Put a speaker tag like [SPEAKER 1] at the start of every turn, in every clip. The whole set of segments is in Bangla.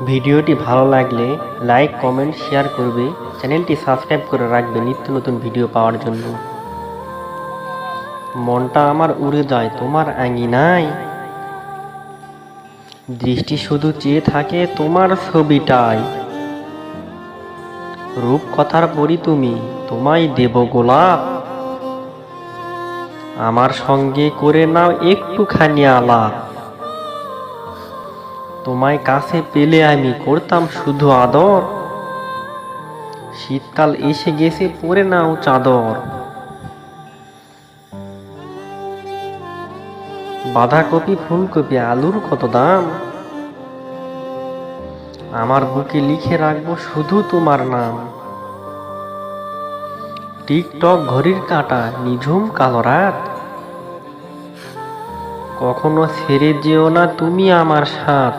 [SPEAKER 1] ভিডিওটি ভালো লাগলে লাইক, কমেন্ট, শেয়ার করবে। চ্যানেলটি সাবস্ক্রাইব করে রাখবে নিত্য নতুন ভিডিও পাওয়ার জন্য। মনটা আমার উড়ে যায় তোমার আঙিনায়, দৃষ্টি শুধু চেয়ে থাকে তোমার ছবিটায়। রূপকথার পরি তুমি, তোমায় দেব গোলাপ, আমার সঙ্গে করে নাও একটুখানি আলাপ। তোমায় কাছে পেলে আমি করতাম শুধু আদর, শীতকাল এসে গেছে পরে নাও চাদর। বাঁধাকপি, ফুলকপি, আলুর কত দাম, আমার বুকে লিখে রাখবো শুধু তোমার নাম। টিকটক ঘড়ির কাঁটা, নিঝুম কালো রাত, কখনো ছেড়ে যেও না তুমি আমার সাথ।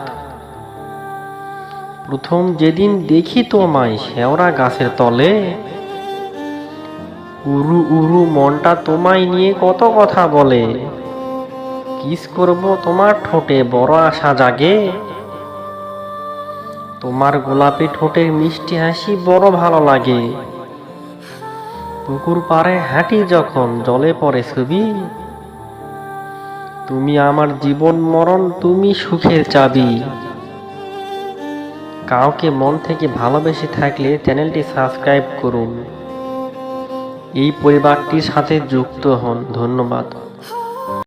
[SPEAKER 1] প্রথম যেদিন দেখি তোমায় শেওড়া গাছের তলে, উরু উরু মনটা তোমায় নিয়ে কত কথা বলে। কিস করব তোমার ঠোঁটে বড় আশা জাগে, তোমার গোলাপি ঠোঁটের মিষ্টি হাসি বড় ভালো লাগে। পুকুর পাড়ে হাঁটি যখন জলে পড়ে ছবি, তুমি আমার জীবন মরণ, তুমি সুখের চাবি। কাউকে মন থেকে ভালোবেসে থাকলে চ্যানেলটি সাবস্ক্রাইব করুন, এই পরিবারটির সাথে যুক্ত হন। ধন্যবাদ।